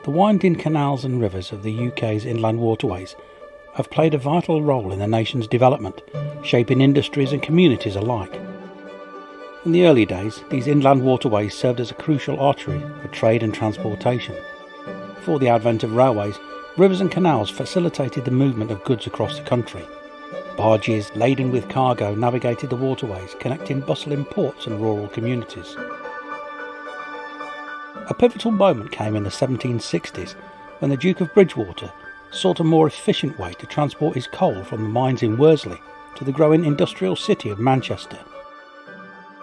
The winding canals and rivers of the UK's inland waterways have played a vital role in the nation's development, shaping industries and communities alike. In the early days, these inland waterways served as a crucial artery for trade and transportation. Before the advent of railways, rivers and canals facilitated the movement of goods across the country. Barges laden with cargo navigated the waterways, connecting bustling ports and rural communities. A pivotal moment came in the 1760s when the Duke of Bridgewater sought a more efficient way to transport his coal from the mines in Worsley to the growing industrial city of Manchester.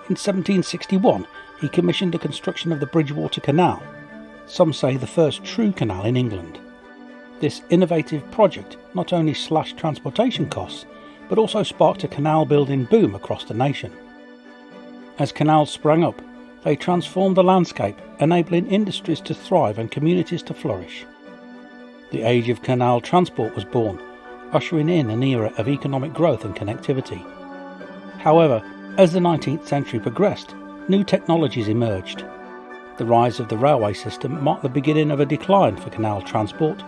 In 1761, he commissioned the construction of the Bridgewater Canal, some say the first true canal in England. This innovative project not only slashed transportation costs, but also sparked a canal building boom across the nation. As canals sprang up, they transformed the landscape, enabling industries to thrive and communities to flourish. The age of canal transport was born, ushering in an era of economic growth and connectivity. However, as the 19th century progressed, new technologies emerged. The rise of the railway system marked the beginning of a decline for canal transport.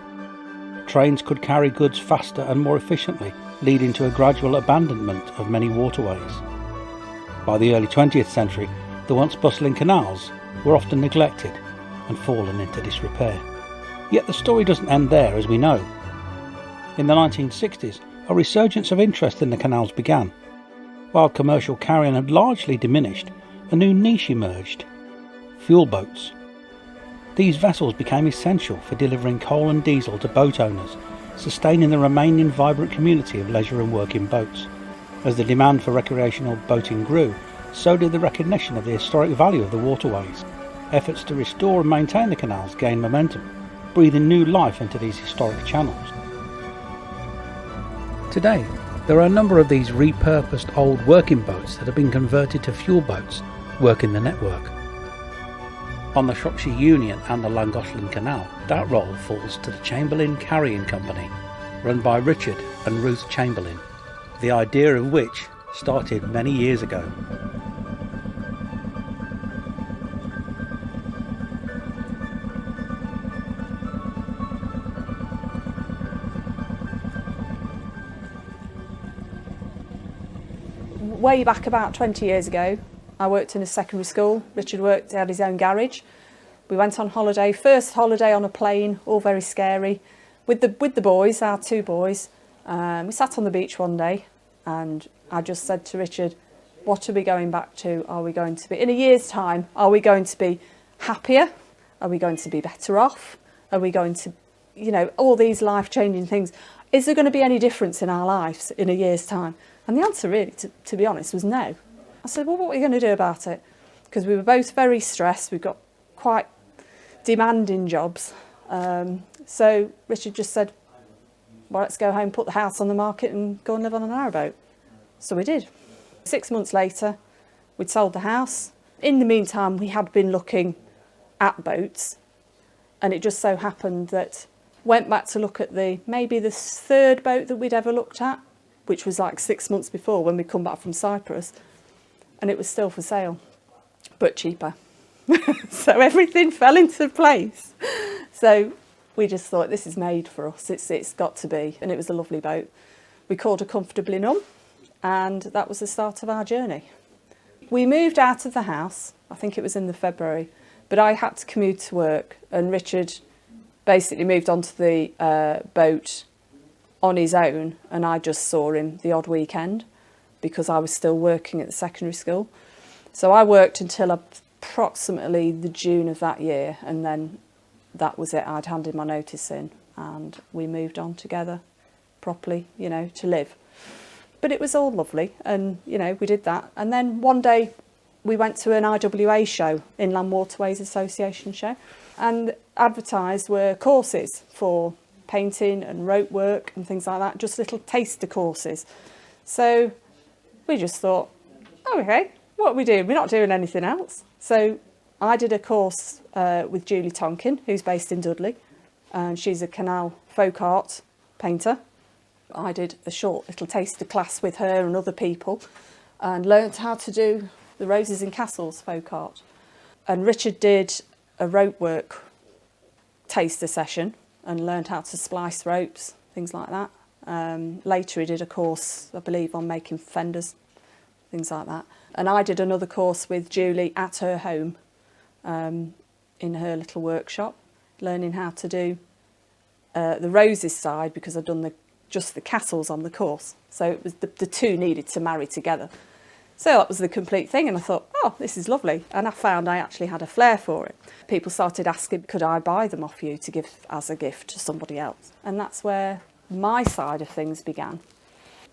Trains could carry goods faster and more efficiently, leading to a gradual abandonment of many waterways. By the early 20th century, the once bustling canals were often neglected and fallen into disrepair. Yet the story doesn't end there, as we know. In the 1960s, a resurgence of interest in the canals began. While commercial carrying had largely diminished, a new niche emerged: fuel boats. These vessels became essential for delivering coal and diesel to boat owners, sustaining the remaining vibrant community of leisure and working boats. As the demand for recreational boating grew, so did the recognition of the historic value of the waterways. Efforts to restore and maintain the canals gained momentum, breathing new life into these historic channels. Today, there are a number of these repurposed old working boats that have been converted to fuel boats, working the network. On the Shropshire Union and the Llangollen Canal, that role falls to the Chamberlain Carrying Company, run by Richard and Ruth Chamberlain, the idea of which started many years ago. Way back about 20 years ago, I worked in a secondary school. Richard had his own garage. We went on holiday, first holiday on a plane, all very scary, with the boys, our two boys. We sat on the beach one day and I just said to Richard, what are we going back to? Are we going to be, in a year's time, are we going to be happier? Are we going to be better off? Are we going to, all these life-changing things? Is there going to be any difference in our lives in a year's time? And the answer really, to be honest, was no. I said, well, what are we going to do about it? Because we were both very stressed. We've got quite demanding jobs. So Richard just said, well, let's go home, put the house on the market and go and live on a narrowboat. So we did. 6 months later, we'd sold the house. In the meantime, we had been looking at boats, and it just so happened that went back to look at maybe the third boat that we'd ever looked at, which was like 6 months before when we'd come back from Cyprus, and it was still for sale, but cheaper. So everything fell into place. So we just thought, this is made for us, it's got to be, and it was a lovely boat. We called her Comfortably Numb, and that was the start of our journey. We moved out of the house, I think it was in the February, but I had to commute to work, and Richard basically moved onto the boat on his own, and I just saw him the odd weekend because I was still working at the secondary school. So I worked until approximately the June of that year, and then that was it. I'd handed my notice in and we moved on together properly, to live. But it was all lovely, and we did that. And then one day we went to an IWA show, Inland Waterways Association show, and advertised were courses for painting and rope work and things like that, just little taster courses. So we just thought, oh, okay, what are we doing? We're not doing anything else. So I did a course with Julie Tonkin, who's based in Dudley, and she's a canal folk art painter. I did a short little taster class with her and other people and learnt how to do the Roses and Castles folk art. And Richard did a rope work taster session and learned how to splice ropes, things like that. Later he did a course, I believe, on making fenders, things like that. And I did another course with Julie at her home, in her little workshop, learning how to do the roses side, because I'd done just the castles on the course. So it was the two needed to marry together. So that was the complete thing, and I thought, oh, this is lovely. And I found I actually had a flair for it. People started asking, could I buy them off you to give as a gift to somebody else? And that's where my side of things began.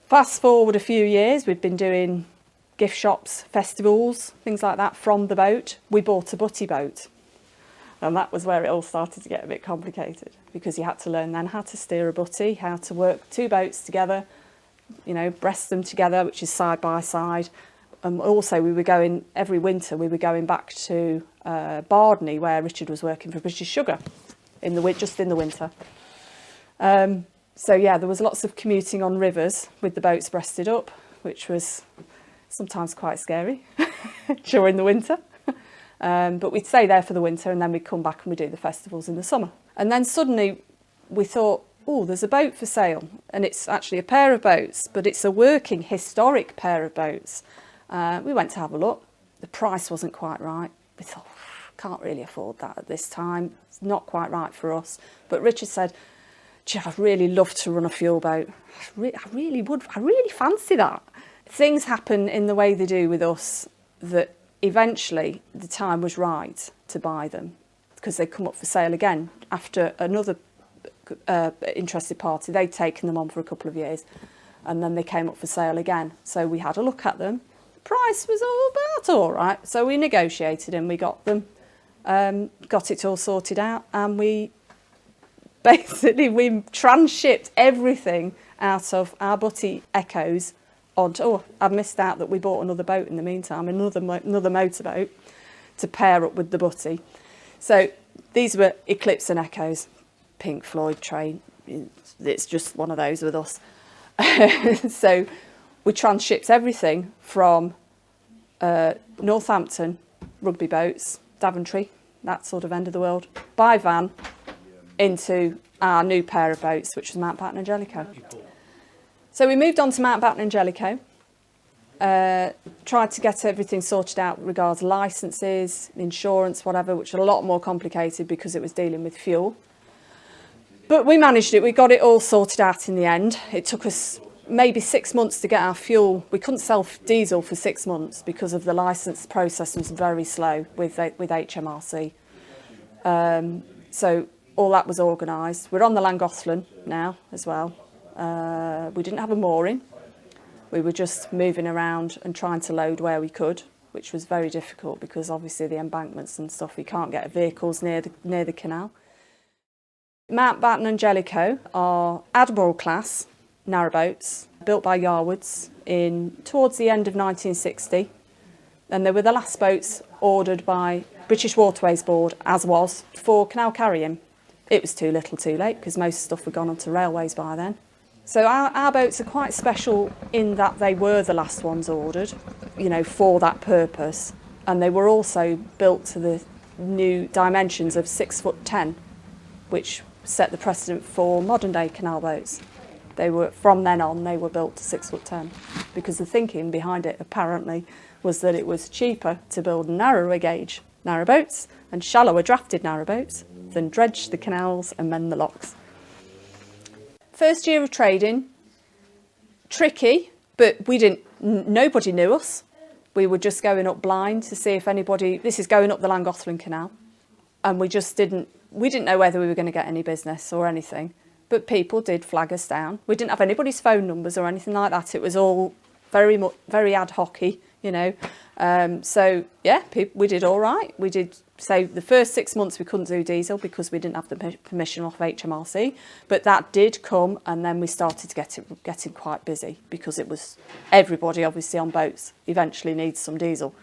Fast forward a few years, we've been doing gift shops, festivals, things like that from the boat. We bought a butty boat, and that was where it all started to get a bit complicated, because you had to learn then how to steer a butty, how to work two boats together, you know, breast them together, which is side by side. And also we were going, every winter we were going back to Bardney, where Richard was working for British Sugar, just in the winter. So yeah, there was lots of commuting on rivers with the boats breasted up, which was sometimes quite scary during the winter. But we'd stay there for the winter, and then we'd come back and we'd do the festivals in the summer. And then suddenly we thought, oh, there's a boat for sale, and it's actually a pair of boats, but it's a working historic pair of boats. We went to have a look. The price wasn't quite right. We thought, can't really afford that at this time. It's not quite right for us. But Richard said, gee, I'd really love to run a fuel boat. I really would. I really fancy that. Things happen in the way they do with us that eventually the time was right to buy them, because they come up for sale again after another interested party. They'd taken them on for a couple of years, and then they came up for sale again. So we had a look at them. Price was all right, so we negotiated and we got them, got it all sorted out, and we transshipped everything out of our butty Echoes onto, oh, I've missed out that we bought another boat in the meantime, another motorboat to pair up with the butty. So these were Eclipse and Echoes, Pink Floyd train. It's just one of those with us. So we transshipped everything from Northampton, rugby boats, Daventry, that sort of end of the world, by van into our new pair of boats, which was Mountbatten and Jellicoe. So we moved on to Mountbatten and Jellicoe, tried to get everything sorted out regards licences, insurance, whatever, which are a lot more complicated because it was dealing with fuel. But we managed it. We got it all sorted out in the end. It took us maybe 6 months to get our fuel. We couldn't sell diesel for 6 months because of the licence process was very slow with HMRC. So all that was organised. We're on the Llangollen now as well. We didn't have a mooring. We were just moving around and trying to load where we could, which was very difficult because obviously the embankments and stuff, we can't get vehicles near the canal. Mountbatten and Jellicoe are Admiral class narrowboats built by Yarwoods towards the end of 1960, and they were the last boats ordered by British Waterways Board, as was, for canal carrying. It was too little too late because most stuff had gone onto railways by then. So our boats are quite special in that they were the last ones ordered, you know, for that purpose, and they were also built to the new dimensions of 6'10", which set the precedent for modern day canal boats. They were, from then on, they were built to 6'10", because the thinking behind it apparently was that it was cheaper to build narrower gauge narrowboats and shallower drafted narrowboats than dredge the canals and mend the locks. First year of trading, tricky, but nobody knew us. We were just going up blind to see if anybody, this is going up the Llangollen Canal, and we didn't know whether we were going to get any business or anything. But people did flag us down. We didn't have anybody's phone numbers or anything like that. It was all very ad hoc-y, you know. So yeah, we did all right. We did. So the first 6 months we couldn't do diesel because we didn't have the permission off HMRC. But that did come, and then we started to getting quite busy because it was everybody obviously on boats eventually needs some diesel.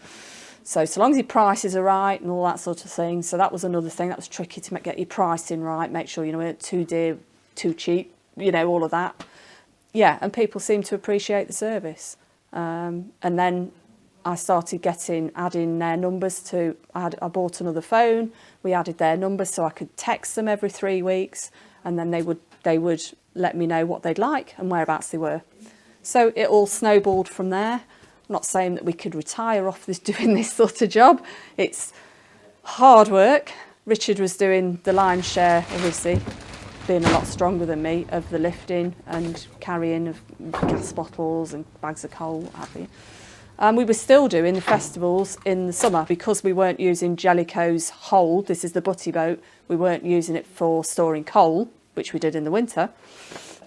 So long as your prices are right and all that sort of thing. So that was another thing that was tricky to get your pricing right. Make sure you know it too dear, too cheap, you know, all of that. Yeah, and people seem to appreciate the service. And then I started adding their numbers to, I bought another phone, we added their numbers so I could text them every 3 weeks, and then they would let me know what they'd like and whereabouts they were. So it all snowballed from there. I'm not saying that we could retire off this doing this sort of job. It's hard work. Richard was doing the lion's share, obviously, being a lot stronger than me, of the lifting and carrying of gas bottles and bags of coal, what have you. We were still doing the festivals in the summer because we weren't using Jellicoe's hold. This is the butty boat. We weren't using it for storing coal, which we did in the winter.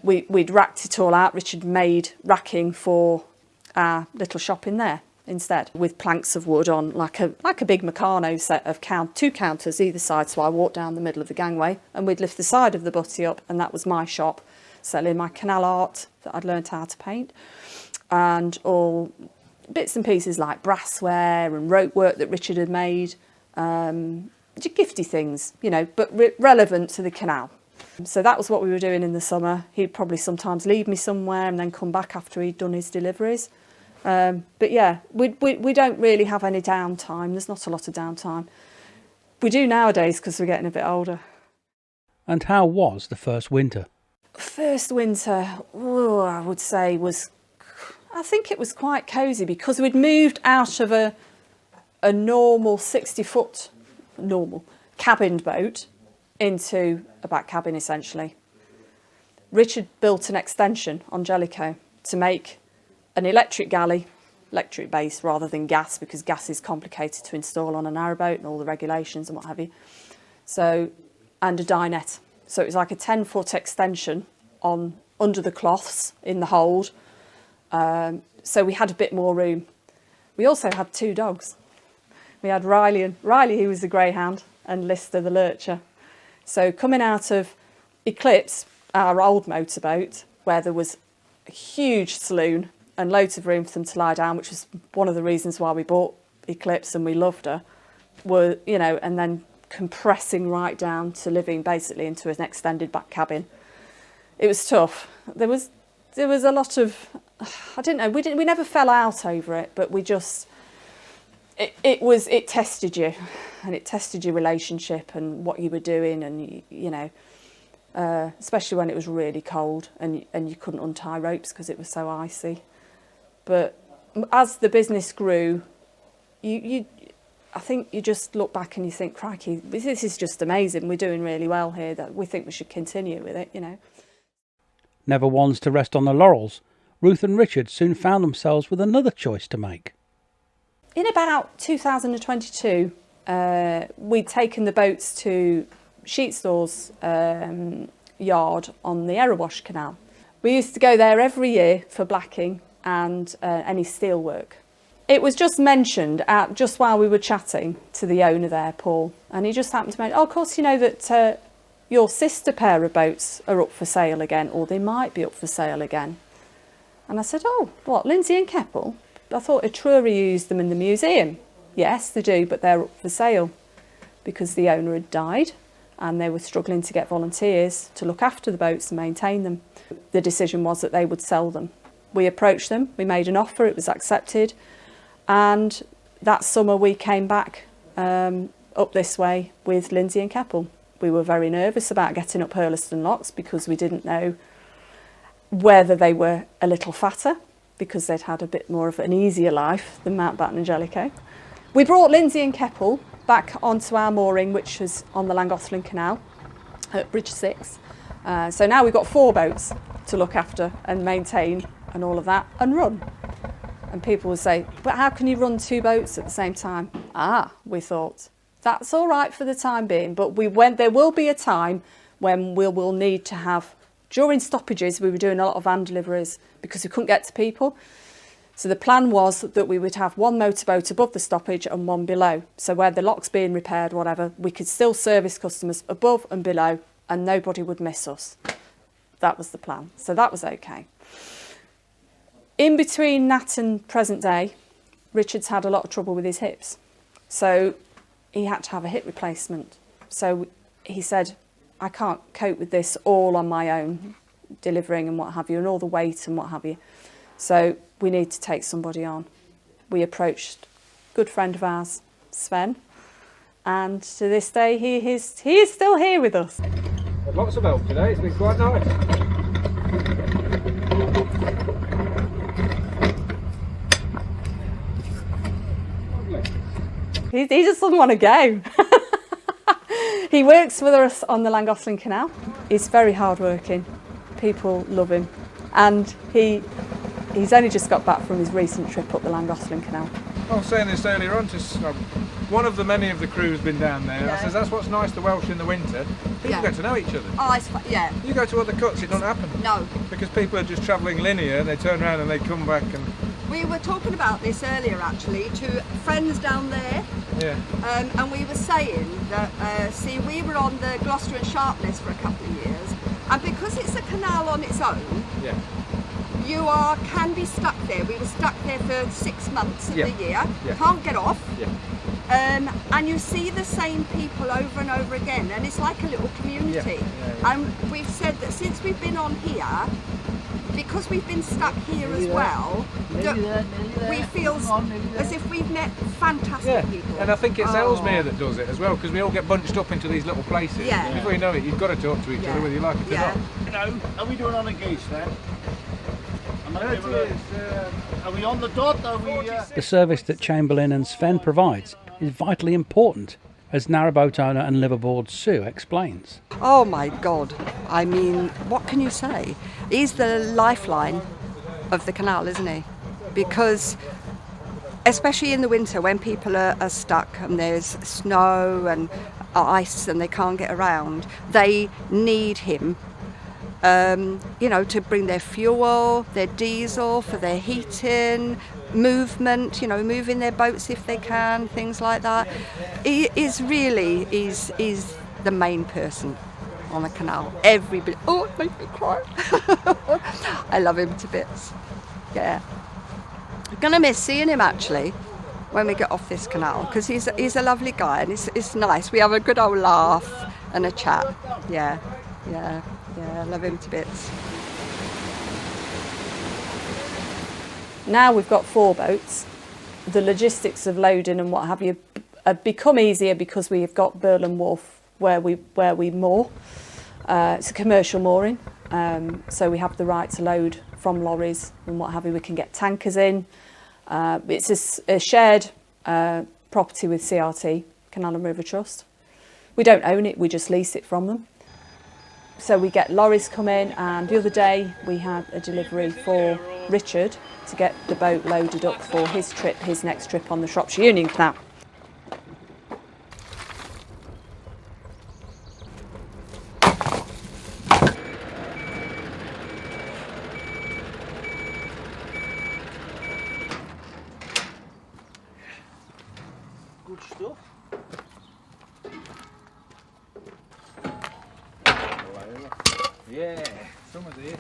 We'd racked it all out. Richard made racking for our little shop in there instead, with planks of wood on, like a big Meccano set of two counters either side. So I walked down the middle of the gangway and we'd lift the side of the butty up, and that was my shop, selling my Canal art that I'd learnt how to paint, and all bits and pieces like brassware and rope work that Richard had made, gifty things, you know, but relevant to the canal. So that was what we were doing in the summer. He'd probably sometimes leave me somewhere and then come back after he'd done his deliveries. But yeah, we don't really have any downtime. There's not a lot of downtime. We do nowadays because we're getting a bit older. And how was the first winter? First winter, I would say I think it was quite cosy because we'd moved out of a normal 60-foot normal cabined boat into a back cabin essentially. Richard built an extension on Jellicoe to make an electric galley, electric base rather than gas, because gas is complicated to install on a narrowboat and all the regulations and what have you. So, and a dinette. So it was like a 10-foot extension on under the cloths in the hold. So we had a bit more room. We also had 2 dogs. We had Riley, he was the greyhound, and Lister the lurcher. So coming out of Eclipse, our old motorboat, where there was a huge saloon and loads of room for them to lie down, which was one of the reasons why we bought Eclipse and we loved her, were, you know, and then compressing right down to living basically into an extended back cabin. It was tough. There was a lot of, I don't know, we never fell out over it, but we just, it tested you, and it tested your relationship and what you were doing, and you know, especially when it was really cold and you couldn't untie ropes because it was so icy. But as the business grew, I think you just look back and you think, crikey, this is just amazing. We're doing really well here. That we think we should continue with it, you know. Never ones to rest on their laurels, Ruth and Richard soon found themselves with another choice to make. In about 2022, we'd taken the boats to Sheetstall's yard on the Erewash Canal. We used to go there every year for blacking and any steel work. It was just mentioned just while we were chatting to the owner there, Paul, and he just happened to mention, oh, of course, you know that your sister pair of boats are up for sale again, or they might be up for sale again. And I said, oh, what, Lindsay and Keppel? I thought Etruria used them in the museum. Yes, they do, but they're up for sale because the owner had died and they were struggling to get volunteers to look after the boats and maintain them. The decision was that they would sell them. We approached them, we made an offer, it was accepted, and that summer we came back up this way with Lindsay and Keppel. We were very nervous about getting up Hurleston locks because we didn't know whether they were a little fatter, because they'd had a bit more of an easier life than Mountbatten and Jellicoe. We brought Lindsay and Keppel back onto our mooring, which was on the Llangollen Canal at Bridge 6. So now we've got 4 boats to look after and maintain and all of that and run. And people would say, but how can you run 2 boats at the same time? We thought, that's all right for the time being, but there will be a time when we will need to have, during stoppages, we were doing a lot of van deliveries because we couldn't get to people. So the plan was that we would have 1 motorboat above the stoppage and 1 below. So where the lock's being repaired, whatever, we could still service customers above and below and nobody would miss us. That was the plan. So that was okay. In between that and present day, Richard's had a lot of trouble with his hips. So he had to have a hip replacement. So he said, I can't cope with this all on my own, delivering and what have you, and all the weight and what have you. So we need to take somebody on. we approached a good friend of ours, Sven, and to this day he is still here with us. Had lots of help today, it's been quite nice. He just doesn't want to go. He works with us on the Llangollen Canal. He's very hard-working. People love him, and he's only just got back from his recent trip up the Llangollen Canal. I was saying this earlier on to one of the many of the crew has been down there. Yeah. I says that's what's nice to Welsh in the winter. People get to know each other. Oh, yeah. You go to other cuts, it doesn't happen. No. Because people are just travelling linear, they turn around and they come back and... We were talking about this earlier actually to friends down there. Yeah. And we were saying that, see, we were on the Gloucester and Sharpness for a couple of years, and because it's a canal on its own, Yeah. you can be stuck there. We were stuck there for 6 months of the year, Yeah. can't get off. Yeah. And you see the same people over and over again, and it's like a little community. Yeah. And we've said that since we've been on here, because we've been stuck here as well, that we feel as if we've met fantastic people. And I think it's Ellesmere that does it as well, because we all get bunched up into these little places. Yeah. Before you know it, you've got to talk to each other, whether you like it or not. You know, are we doing on a geese then? Are we on the dot? Are we? The service that Chamberlain and Sven provides is vitally important, as narrowboat owner and liveaboard Sue explains. Oh my God, I mean, what can you say? He's the lifeline of the canal, isn't he? Because especially in the winter when people are stuck and there's snow and ice and they can't get around, they need him, to bring their fuel, their diesel for their heating, movement, moving their boats if they can, things like that. He is really is the main person on the canal. Everybody, oh, it makes me cry. I love him to bits. Yeah. I'm gonna miss seeing him actually when we get off this canal, because he's a lovely guy and it's nice. We have a good old laugh and a chat. Yeah, I love him to bits. Now we've got 4 boats. The logistics of loading and what have you have become easier because we've got Burlham Wharf where we moor. It's a commercial mooring, so we have the right to load from lorries and what have you. We can get tankers in. It's a shared property with CRT, Canal and River Trust. We don't own it, we just lease it from them. So we get lorries come in, and the other day we had a delivery for Richard to get the boat loaded up for his next trip on the Shropshire Union Canal. Good stuff. Yeah, some of it.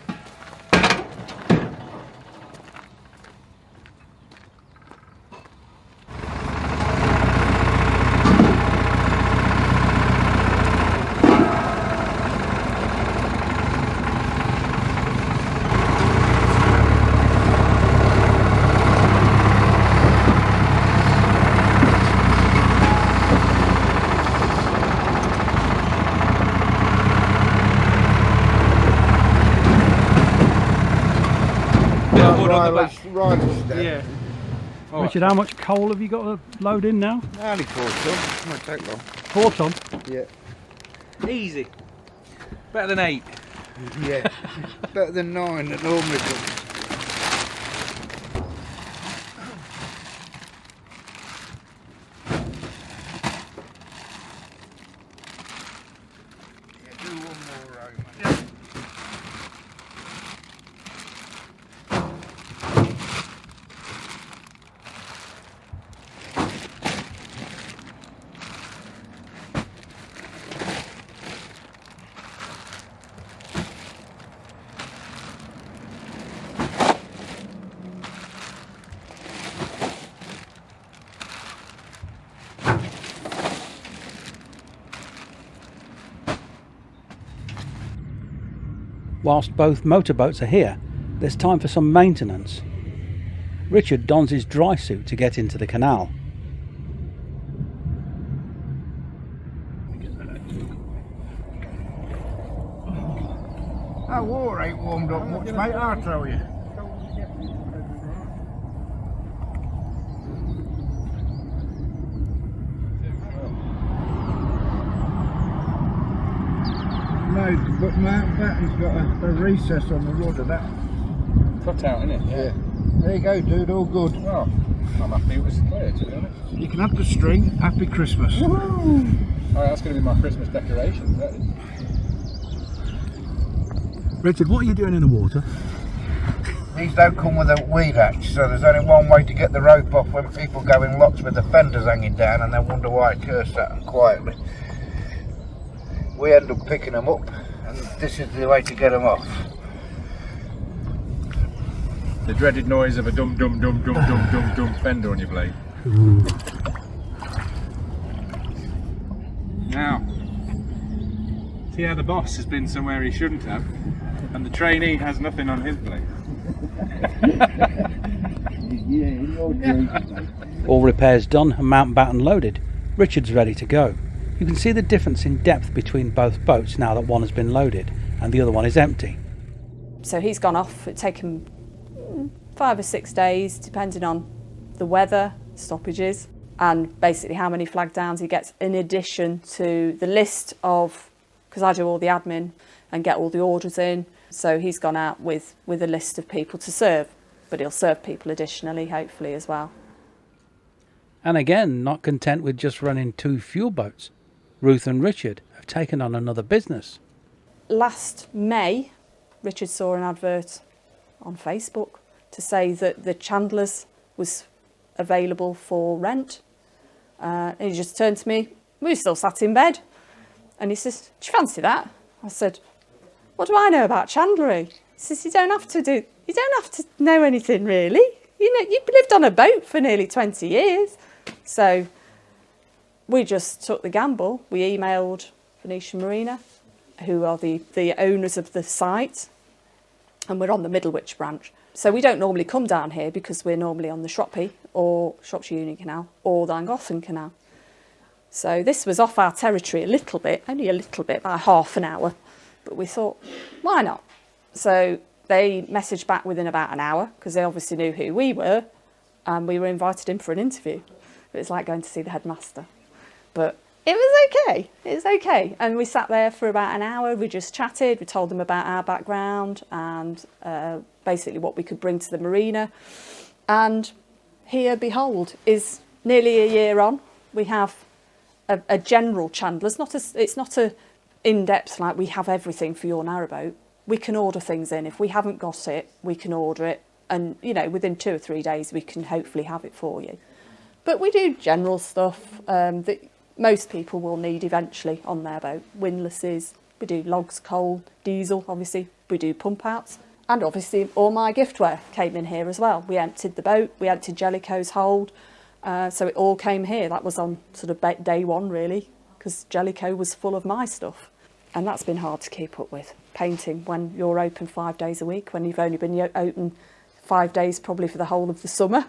Yeah. Richard, how much coal have you got to load in now? Only 4 ton, might take long. 4 ton? Yeah, Easy. Better than 8. yeah. Better than 9 that normally comes. Yeah, do one more row, mate. Whilst both motorboats are here, there's time for some maintenance. Richard dons his dry suit to get into the canal. That water ain't warmed up much, mate, I tell you. No, but Mountbatten's got a recess on the rudder, that. Cut out, innit? Yeah. There you go, dude, all good. Well, I'm happy it was clear, to be honest. You can have the string. Happy Christmas. Woohoo! Oh, that's going to be my Christmas decorations, that is. Richard, what are you doing in the water? These don't come with a weed hatch, so there's only one way to get the rope off when people go in lots with the fenders hanging down and they wonder why I cursed at them quietly. We end up picking them up, and this is the way to get them off. The dreaded noise of a dum dum dum dum dum dum dum fender on your blade. Now, see how the boss has been somewhere he shouldn't have, and the trainee has nothing on his blade. All repairs done and Mountbatten loaded. Richard's ready to go. You can see the difference in depth between both boats now that one has been loaded and the other one is empty. So he's gone off. It's taken 5 or 6 days, depending on the weather, stoppages, and basically how many flag downs he gets in addition to the list of, because I do all the admin and get all the orders in. So he's gone out with a list of people to serve, but he'll serve people additionally, hopefully, as well. And again, not content with just running 2 fuel boats, Ruth and Richard have taken on another business. Last May, Richard saw an advert on Facebook to say that the Chandlers was available for rent. And he just turned to me, we were still sat in bed, and he says, do you fancy that? I said, what do I know about chandlery? He says, you don't have to know anything really. You know, you've lived on a boat for nearly 20 years. So we just took the gamble. We emailed Venetian Marina, who are the owners of the site, and we're on the Middlewich branch. So we don't normally come down here because we're normally on the Shropshire or Shropshire Union Canal or the Llangollen Canal. So this was off our territory a little bit, only a little bit, by half an hour. But we thought, why not? So they messaged back within about an hour because they obviously knew who we were, and we were invited in for an interview. It was like going to see the headmaster. But it was okay. It was okay. And we sat there for about an hour. We just chatted. We told them about our background and basically what we could bring to the marina. And here, behold, is nearly a year on. We have a general chandler. It's not a in-depth, like we have everything for your narrowboat. We can order things in. If we haven't got it, we can order it. And, you know, within 2 or 3 days, we can hopefully have it for you. But we do general stuff that most people will need eventually on their boat. Windlasses, we do logs, coal, diesel, obviously. We do pump outs. And obviously all my giftware came in here as well. We emptied the boat, we emptied Jellicoe's hold. So it all came here. That was on sort of day one, really, because Jellicoe was full of my stuff. And that's been hard to keep up with. Painting when you're open 5 days a week, when you've only been open 5 days probably for the whole of the summer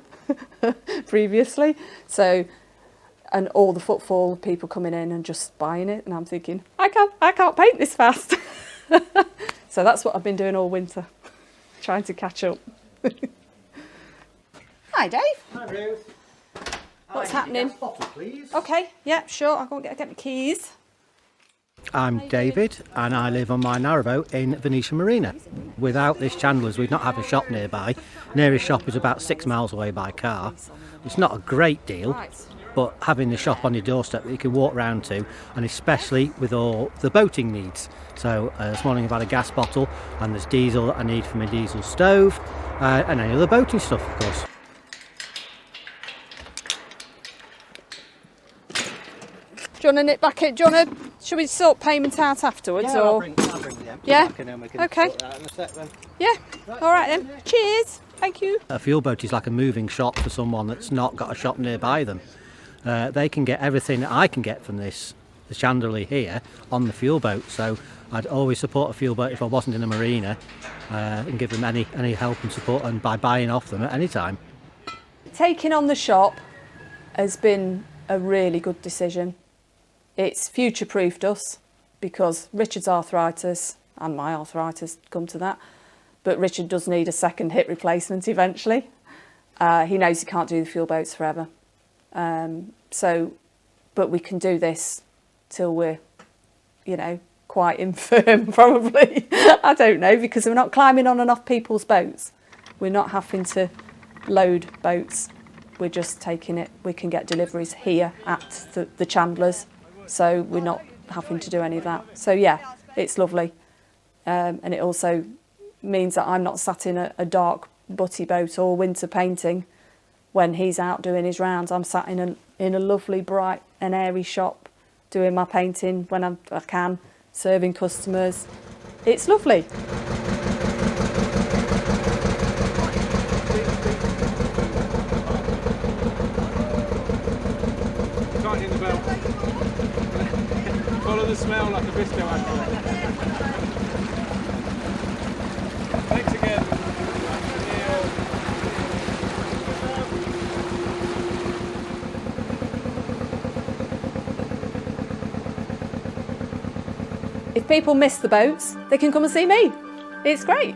previously. So, and all the footfall of people coming in and just buying it. And I'm thinking, I can't paint this fast. So that's what I've been doing all winter, trying to catch up. Hi, Dave. Hi, Ruth. What's happening? Bottle, please. Okay, yeah, sure. I'll go and get my keys. I'm David and I live on my narrowboat in Venetian Marina. Without this Chandler's, we'd not have a shop nearby. Nearest shop is about 6 miles away by car. It's not a great deal, but having the shop on your doorstep that you can walk round to, and especially with all the boating needs. So this morning I've had a gas bottle, and there's diesel that I need for my diesel stove, and any other boating stuff, of course. Do you want to nip back in? Do you want to, should we sort payment out afterwards? Yeah, or? I'll bring the empty Yeah? back and then we can Okay. sort that out in a sec then. Yeah, all right then. Cheers. Thank you. A fuel boat is like a moving shop for someone that's not got a shop nearby them. They can get everything that I can get from the chandlery here on the fuel boat. So I'd always support a fuel boat if I wasn't in a marina, and give them any help and support, and by buying off them at any time. taking on the shop has been a really good decision. It's future-proofed us because Richard's arthritis and my arthritis come to that, but Richard does need a second hip replacement eventually. He knows he can't do the fuel boats forever. But we can do this till we're, you know, quite infirm probably. I don't know, because we're not climbing on and off people's boats. We're not having to load boats. We're just taking it. We can get deliveries here at the Chandlers, so we're not having to do any of that. So yeah, it's lovely. And it also means that I'm not sat in a dark butty boat all winter painting when he's out doing his rounds. I'm sat in a lovely, bright and airy shop doing my painting when I can, serving customers. It's lovely. Tighten the belt. Follow the smell like a biscuit actually. Thanks again. If people miss the boats, they can come and see me. It's great.